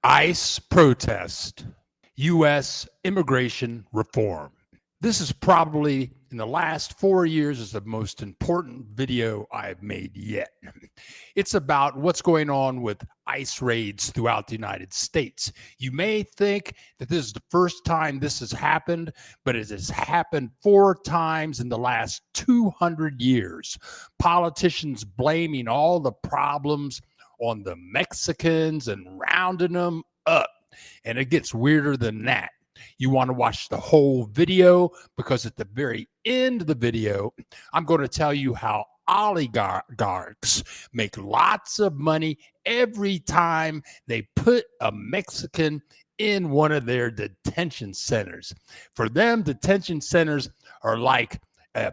ICE protest, U.S. immigration reform. This is probably, in the last 4 years, is the most important video I've made yet. It's about what's going on with ICE raids throughout the United States. You may think that this is the first time this has happened, but it has happened 4 times in the last 200 years. Politicians blaming all the problems on the Mexicans and rounding them up. And it gets weirder than that. You want to watch the whole video, because at the very end of the video, I'm going to tell you how oligarchs make lots of money every time they put a Mexican in one of their detention centers. For them, detention centers are like a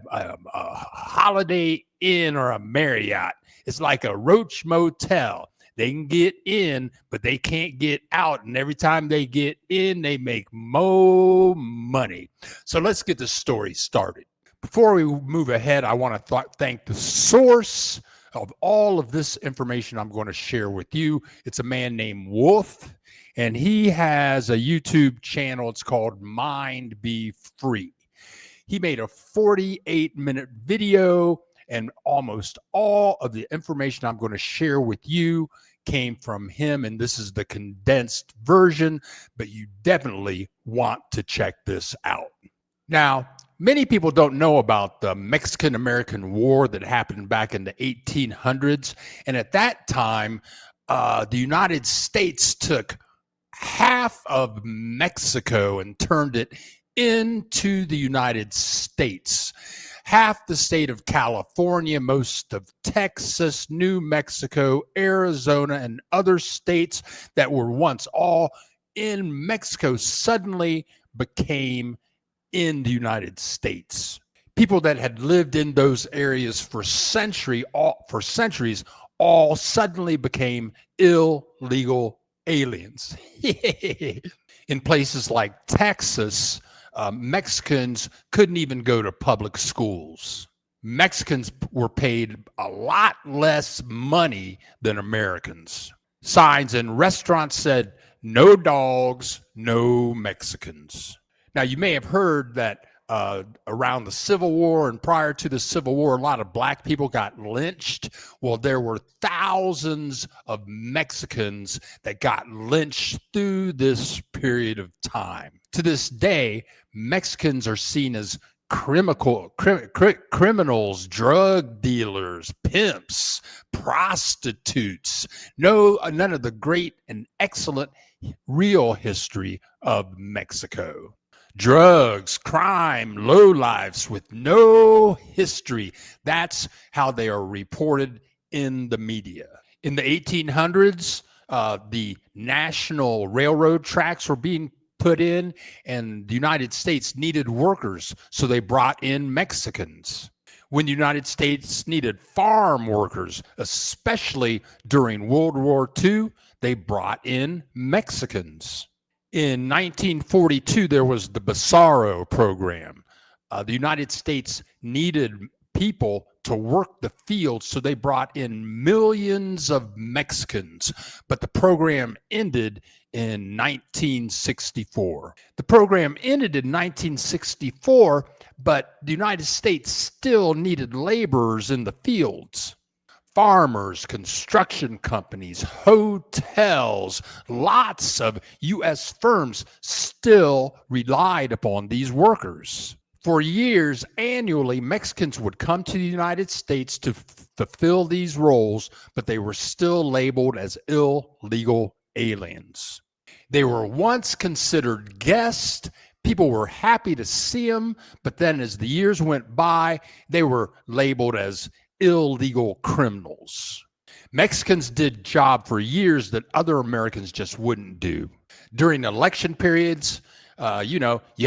Holiday Inn or a Marriott. It's like a Roach Motel. They can get in, but they can't get out. And every time they get in, they make more money. So let's get the story started. Before we move ahead, I want to thank the source of all of this information I'm going to share with you. It's a man named Wolfe, and he has a YouTube channel. It's called Mind Be Free. He made a 48-minute video, and almost all of the information I'm going to share with you came from him, and this is the condensed version, but you definitely want to check this out. Now, many people don't know about the Mexican-American War that happened back in the 1800s, and at that time, the United States took half of Mexico and turned it into the United States. Half the state of California, most of Texas, New Mexico, Arizona, and other states that were once all in Mexico suddenly became in the United States. People that had lived in those areas for centuries all suddenly became illegal aliens. In places like Texas, Mexicans couldn't even go to public schools. Mexicans were paid a lot less money than Americans. Signs in restaurants said, "No dogs, no Mexicans." Now, you may have heard that around the Civil War and prior to the Civil War, a lot of black people got lynched. Well, there were thousands of Mexicans that got lynched through this period of time. To this day, Mexicans are seen as criminals, drug dealers, pimps, prostitutes. None of the great and excellent real history of Mexico. Drugs, crime, lowlifes with no history. That's how they are reported in the media. In the 1800s, the national railroad tracks were being put in, and the United States needed workers, so they brought in Mexicans. When the United States needed farm workers, especially during World War II, they brought in Mexicans. In 1942, there was the Basaro program. The United States needed people to work the fields, so they brought in millions of Mexicans. But the program ended in 1964. The program ended in 1964, but the United States still needed laborers in the fields. Farmers, construction companies, hotels, lots of U.S. firms still relied upon these workers. For years, annually, Mexicans would come to the United States to fulfill these roles, but they were still labeled as illegal aliens. They were once considered guests. People were happy to see them, but then as the years went by, they were labeled as illegal criminals. Mexicans did job for years that other Americans just wouldn't do. During election periods, you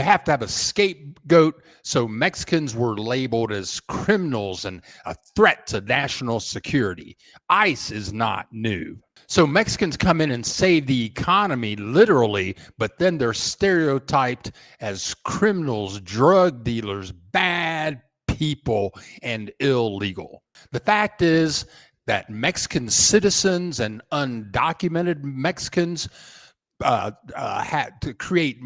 have to have a scapegoat, so Mexicans were labeled as criminals and a threat to national security. ICE is not new. So Mexicans come in and save the economy, literally, but then they're stereotyped as criminals, drug dealers, bad people, and illegal. The fact is that Mexican citizens and undocumented Mexicans had to create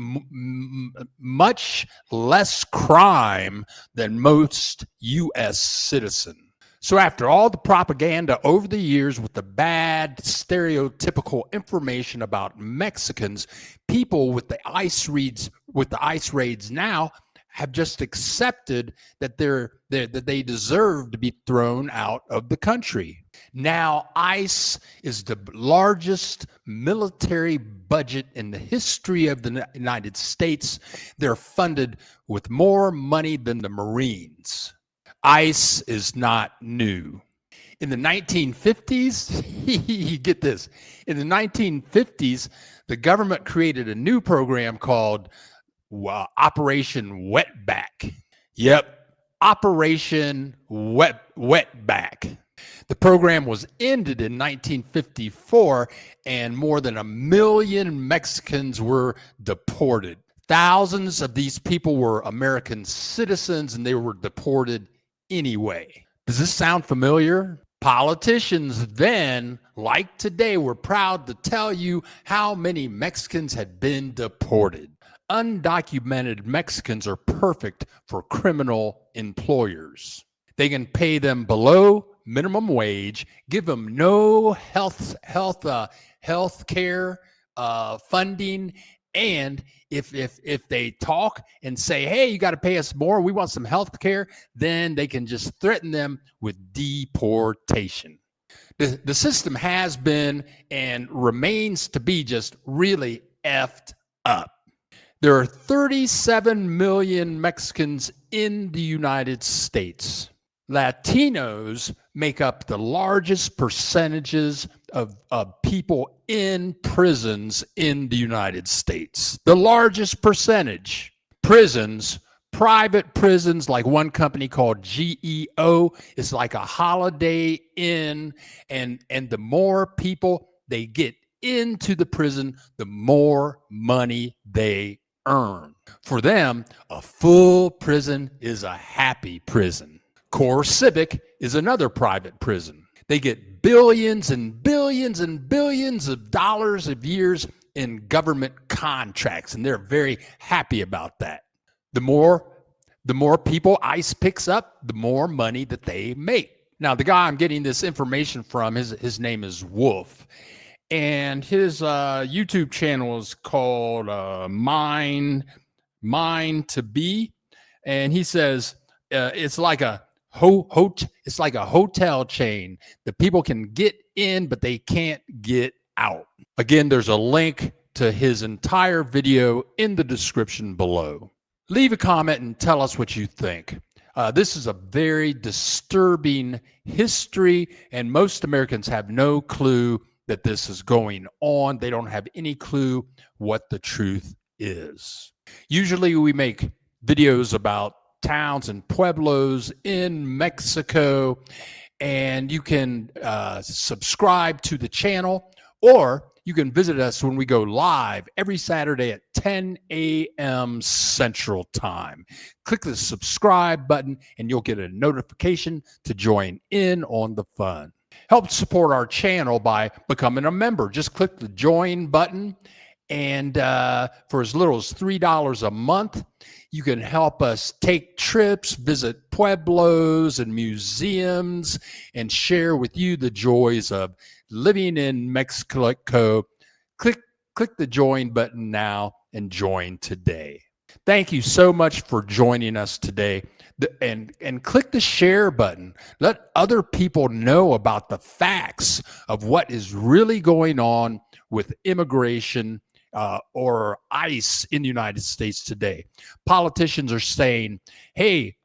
much less crime than most U.S. citizens. So after all the propaganda over the years with the bad stereotypical information about Mexicans, people with the ICE raids now have just accepted that that they deserve to be thrown out of the country. Now, ICE is the largest military budget in the history of the United States. They're funded with more money than the Marines. ICE is not new. In the 1950s, get this, in the 1950s, the government created a new program called Operation Wetback. Yep, Operation Wetback. The program was ended in 1954, and more than 1 million Mexicans were deported. Thousands of these people were American citizens, and they were deported anyway. Does this sound familiar? Politicians then, like today, were proud to tell you how many Mexicans had been deported. Undocumented Mexicans are perfect for criminal employers. They can pay them below minimum wage, give them no health care funding, and if they talk and say, hey, you got to pay us more, we want some health care, then they can just threaten them with deportation. The system has been and remains to be just really effed up. There are 37 million Mexicans in the United States. Latinos make up the largest percentages of people in prisons in the United States. The largest percentage. Prisons, private prisons, like one company called GEO, is like a Holiday Inn, and the more people they get into the prison, the more money they earn. For them, a full prison is a happy prison. Core Civic is another private prison. They get billions and billions and billions of dollars a year in government contracts, and they're very happy about that. The more people ICE picks up, the more money that they make. Now, the guy I'm getting this information from, his name is Wolfe, and his YouTube channel is called Mine to Be, and he says it's like a it's like a hotel chain. The people can get in, but they can't get out. Again, there's a link to his entire video in the description below. Leave a comment and tell us what you think. This is a very disturbing history, and most Americans have no clue that this is going on. They don't have any clue what the truth is. Usually we make videos about towns and pueblos in Mexico, and you can subscribe to the channel, or you can visit us when we go live every Saturday at 10 a.m. Central Time. Click the subscribe button and you'll get a notification to join in on the fun. Help support our channel by becoming a member. Just click the join button, and for as little as $3 a month, you can help us take trips, visit pueblos and museums, and share with you the joys of living in Mexico. Click the join button now and join today. Thank you so much for joining us today. And click the share button. Let other people know about the facts of what is really going on with immigration or ICE in the United States today. Politicians are saying, "Hey,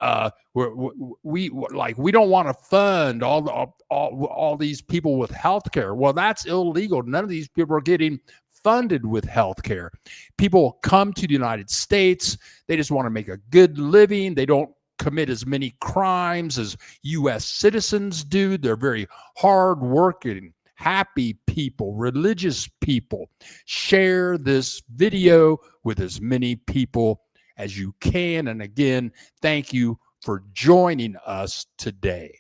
we don't want to fund all these people with health care." Well, that's illegal. None of these people are getting funded with health care. People come to the United States. They just want to make a good living. They don't commit as many crimes as U.S. citizens do. They're very hardworking, happy people, religious people. Share this video with as many people as you can. And again, thank you for joining us today.